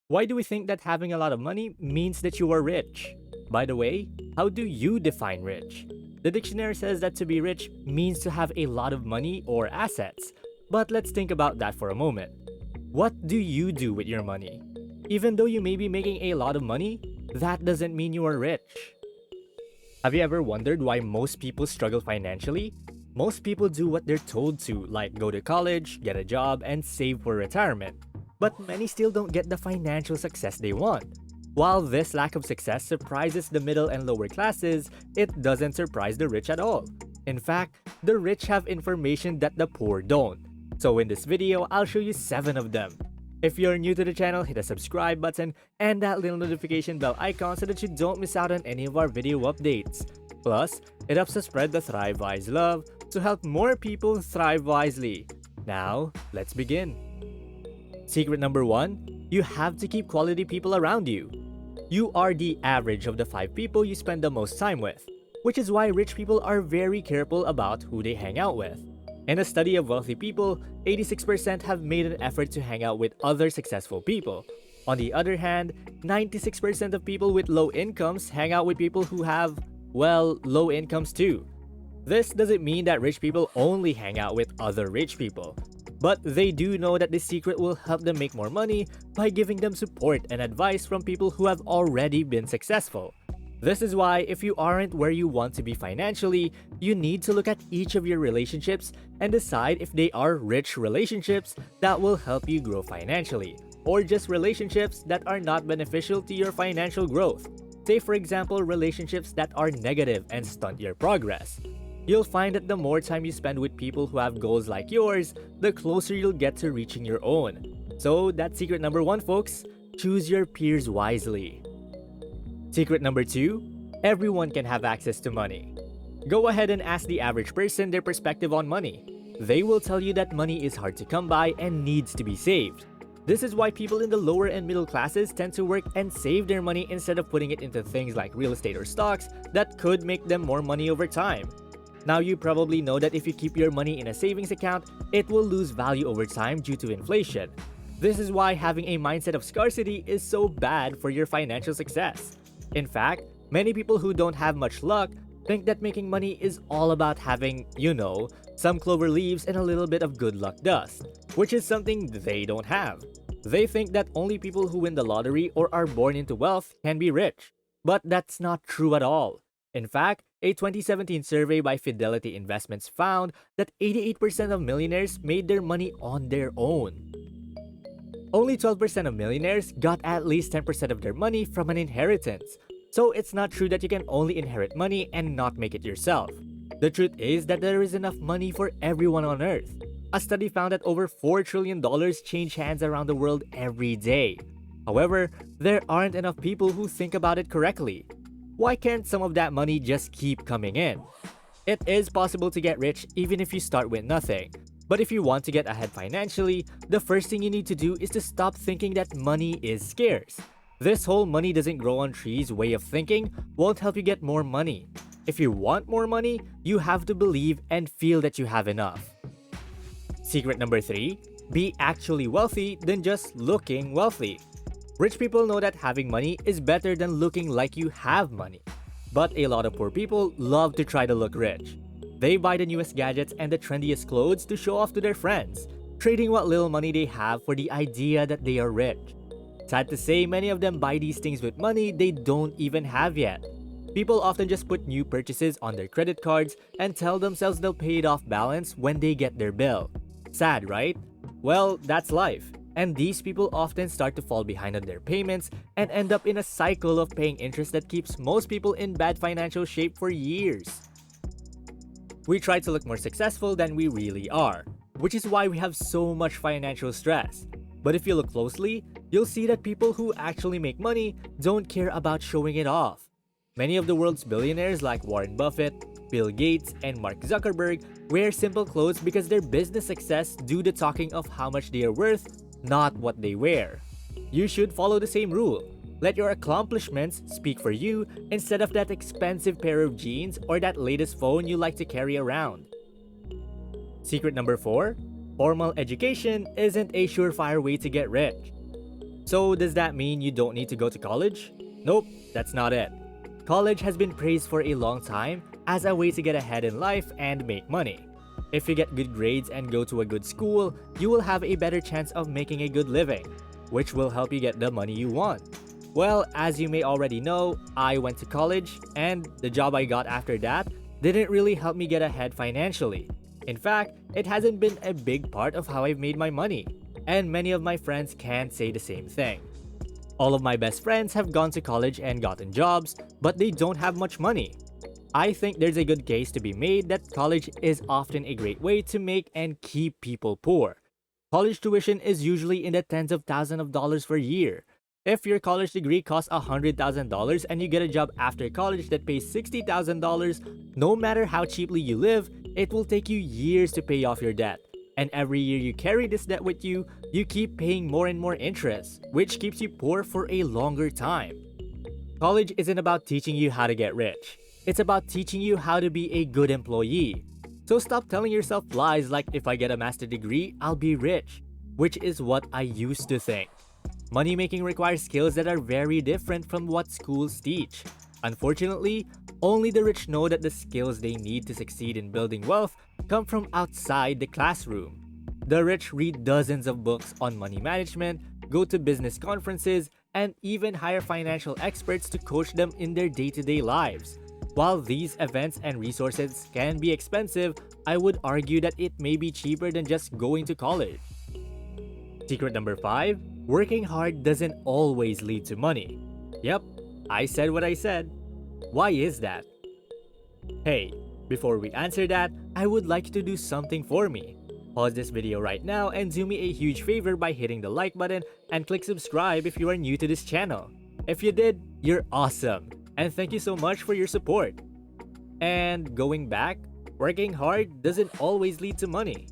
Why do we think that having a lot of money means that you are rich? By the way, how do you define rich? The dictionary says that to be rich means to have a lot of money or assets. But let's think about that for a moment. What do you do with your money? Even though you may be making a lot of money, that doesn't mean you are rich. Have you ever wondered why most people struggle financially? Most people do what they're told to, like go to college, get a job, and save for retirement. But many still don't get the financial success they want. While this lack of success surprises the middle and lower classes, it doesn't surprise the rich at all. In fact, the rich have information that the poor don't. So in this video, I'll show you 7 of them. If you're new to the channel, hit the subscribe button and that little notification bell icon so that you don't miss out on any of our video updates. Plus, it helps us spread the Thrive Wise love to help more people thrive wisely. Now, let's begin. Secret number 1, you have to keep quality people around you. You are the average of the 5 people you spend the most time with, which is why rich people are very careful about who they hang out with. In a study of wealthy people, 86% have made an effort to hang out with other successful people. On the other hand, 96% of people with low incomes hang out with people who have, well, low incomes too. This doesn't mean that rich people only hang out with other rich people, but they do know that this secret will help them make more money by giving them support and advice from people who have already been successful. This is why if you aren't where you want to be financially, you need to look at each of your relationships and decide if they are rich relationships that will help you grow financially, or just relationships that are not beneficial to your financial growth. Say for example, relationships that are negative and stunt your progress. You'll find that the more time you spend with people who have goals like yours, the closer you'll get to reaching your own. So that's secret number 1, folks. Choose your peers wisely. Secret number 2, everyone can have access to money. Go ahead and ask the average person their perspective on money. They will tell you that money is hard to come by and needs to be saved. This is why people in the lower and middle classes tend to work and save their money instead of putting it into things like real estate or stocks that could make them more money over time. Now you probably know that if you keep your money in a savings account, it will lose value over time due to inflation. This is why having a mindset of scarcity is so bad for your financial success. In fact, many people who don't have much luck think that making money is all about having, some clover leaves and a little bit of good luck dust, which is something they don't have. They think that only people who win the lottery or are born into wealth can be rich. But that's not true at all. In fact, a 2017 survey by Fidelity Investments found that 88% of millionaires made their money on their own. Only 12% of millionaires got at least 10% of their money from an inheritance. So it's not true that you can only inherit money and not make it yourself. The truth is that there is enough money for everyone on Earth. A study found that over $4 trillion change hands around the world every day. However, there aren't enough people who think about it correctly. Why can't some of that money just keep coming in? It is possible to get rich even if you start with nothing. But if you want to get ahead financially, the first thing you need to do is to stop thinking that money is scarce. This whole money doesn't grow on trees way of thinking won't help you get more money. If you want more money, you have to believe and feel that you have enough. Secret number 3, be actually wealthy than just looking wealthy. Rich people know that having money is better than looking like you have money. But a lot of poor people love to try to look rich. They buy the newest gadgets and the trendiest clothes to show off to their friends, trading what little money they have for the idea that they are rich. Sad to say, many of them buy these things with money they don't even have yet. People often just put new purchases on their credit cards and tell themselves they'll pay it off balance when they get their bill. Sad, right? Well, that's life. And these people often start to fall behind on their payments and end up in a cycle of paying interest that keeps most people in bad financial shape for years. We try to look more successful than we really are, which is why we have so much financial stress. But if you look closely, you'll see that people who actually make money don't care about showing it off. Many of the world's billionaires like Warren Buffett, Bill Gates, and Mark Zuckerberg wear simple clothes because their business success do the talking of how much they are worth, not what they wear. You should follow the same rule. Let your accomplishments speak for you instead of that expensive pair of jeans or that latest phone you like to carry around. Secret number 4, formal education isn't a surefire way to get rich. So, does that mean you don't need to go to college? Nope, that's not it. College has been praised for a long time as a way to get ahead in life and make money. If you get good grades and go to a good school, you will have a better chance of making a good living, which will help you get the money you want. Well, as you may already know, I went to college, and the job I got after that didn't really help me get ahead financially. In fact, it hasn't been a big part of how I've made my money, and many of my friends can't say the same thing. All of my best friends have gone to college and gotten jobs, but they don't have much money. I think there's a good case to be made that college is often a great way to make and keep people poor. College tuition is usually in the tens of thousands of dollars per year. If your college degree costs $100,000 and you get a job after college that pays $60,000, no matter how cheaply you live, it will take you years to pay off your debt. And every year you carry this debt with you, you keep paying more and more interest, which keeps you poor for a longer time. College isn't about teaching you how to get rich. It's about teaching you how to be a good employee. So stop telling yourself lies like if I get a master's degree, I'll be rich, which is what I used to think. Money making requires skills that are very different from what schools teach. Unfortunately, only the rich know that the skills they need to succeed in building wealth come from outside the classroom. The rich read dozens of books on money management, go to business conferences, and even hire financial experts to coach them in their day-to-day lives. While these events and resources can be expensive, I would argue that it may be cheaper than just going to college. Secret number 5, working hard doesn't always lead to money. Yep, I said what I said. Why is that? Hey, before we answer that, I would like you to do something for me. Pause this video right now and do me a huge favor by hitting the like button and click subscribe if you are new to this channel. If you did, you're awesome, and thank you so much for your support. And going back, working hard doesn't always lead to money.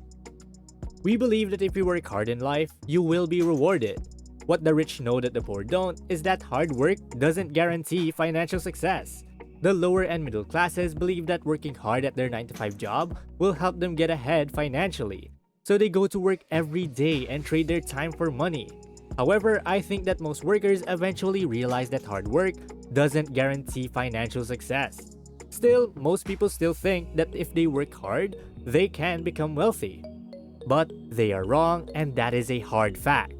We believe that if you work hard in life, you will be rewarded. What the rich know that the poor don't is that hard work doesn't guarantee financial success. The lower and middle classes believe that working hard at their 9-to-5 job will help them get ahead financially. So they go to work every day and trade their time for money. However, I think that most workers eventually realize that hard work doesn't guarantee financial success. Still, most people still think that if they work hard, they can become wealthy. But they are wrong, and that is a hard fact.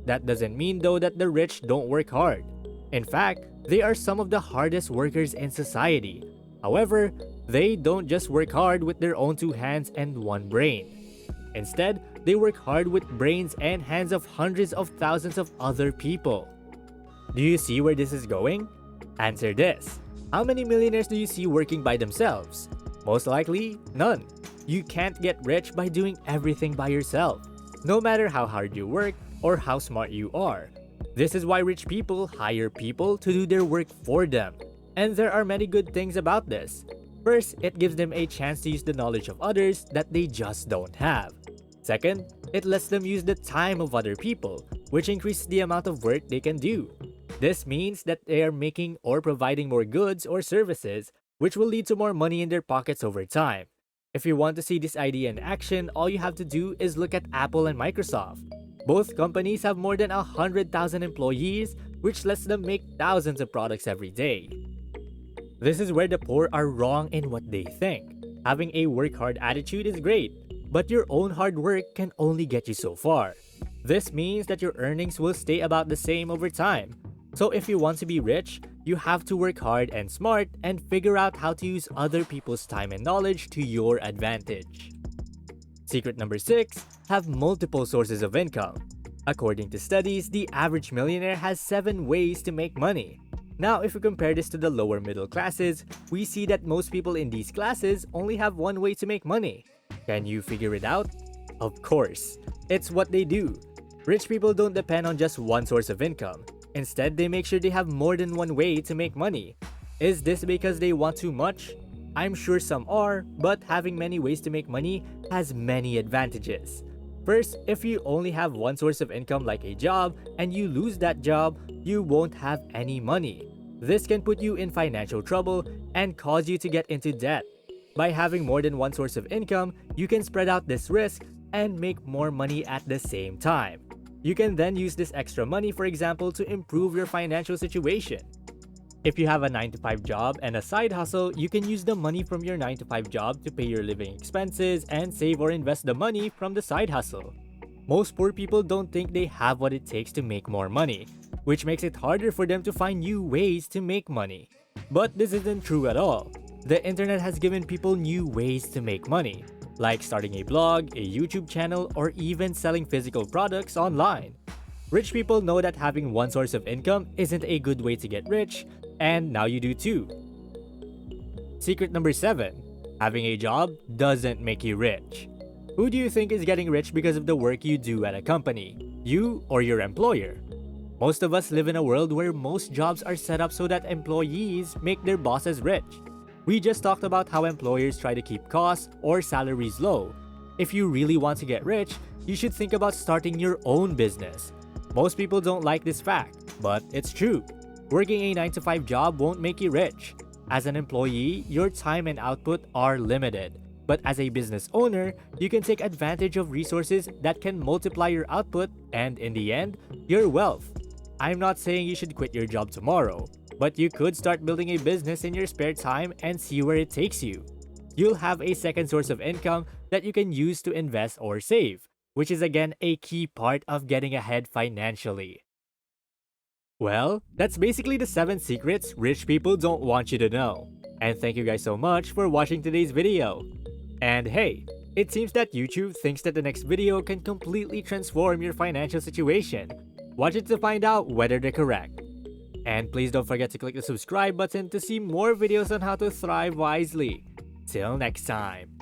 That doesn't mean though that the rich don't work hard. In fact, they are some of the hardest workers in society. However, they don't just work hard with their own 2 hands and 1 brain. Instead, they work hard with brains and hands of hundreds of thousands of other people. Do you see where this is going? Answer this. How many millionaires do you see working by themselves? Most likely, none. You can't get rich by doing everything by yourself, no matter how hard you work or how smart you are. This is why rich people hire people to do their work for them. And there are many good things about this. First, it gives them a chance to use the knowledge of others that they just don't have. Second, it lets them use the time of other people, which increases the amount of work they can do. This means that they are making or providing more goods or services, which will lead to more money in their pockets over time. If you want to see this idea in action, all you have to do is look at Apple and Microsoft. Both companies have more than 100,000 employees, which lets them make thousands of products every day. This is where the poor are wrong in what they think. Having a work-hard attitude is great, but your own hard work can only get you so far. This means that your earnings will stay about the same over time. So if you want to be rich, you have to work hard and smart and figure out how to use other people's time and knowledge to your advantage. Secret number 6, have multiple sources of income. According to studies, the average millionaire has 7 ways to make money. Now, if we compare this to the lower middle classes, we see that most people in these classes only have 1 way to make money. Can you figure it out? Of course, it's what they do. Rich people don't depend on just 1 source of income. Instead, they make sure they have more than 1 way to make money. Is this because they want too much? I'm sure some are, but having many ways to make money has many advantages. First, if you only have 1 source of income like a job and you lose that job, you won't have any money. This can put you in financial trouble and cause you to get into debt. By having more than 1 source of income, you can spread out this risk and make more money at the same time. You can then use this extra money, for example, to improve your financial situation. If you have a 9 to 5 job and a side hustle, you can use the money from your 9 to 5 job to pay your living expenses and save or invest the money from the side hustle. Most poor people don't think they have what it takes to make more money, which makes it harder for them to find new ways to make money. But this isn't true at all. The internet has given people new ways to make money, like starting a blog, a YouTube channel, or even selling physical products online. Rich people know that having one source of income isn't a good way to get rich, and now you do too. Secret number 7. Having a job doesn't make you rich. Who do you think is getting rich because of the work you do at a company? You or your employer? Most of us live in a world where most jobs are set up so that employees make their bosses rich. We just talked about how employers try to keep costs or salaries low. If you really want to get rich, you should think about starting your own business. Most people don't like this fact, but it's true. Working a 9 to 5 job won't make you rich. As an employee, your time and output are limited. But as a business owner, you can take advantage of resources that can multiply your output and, in the end, your wealth. I'm not saying you should quit your job tomorrow, but you could start building a business in your spare time and see where it takes you. You'll have a second source of income that you can use to invest or save, which is again a key part of getting ahead financially. Well, that's basically the 7 secrets rich people don't want you to know. And thank you guys so much for watching today's video. And hey, it seems that YouTube thinks that the next video can completely transform your financial situation. Watch it to find out whether they're correct. And please don't forget to click the subscribe button to see more videos on how to thrive wisely. Till next time.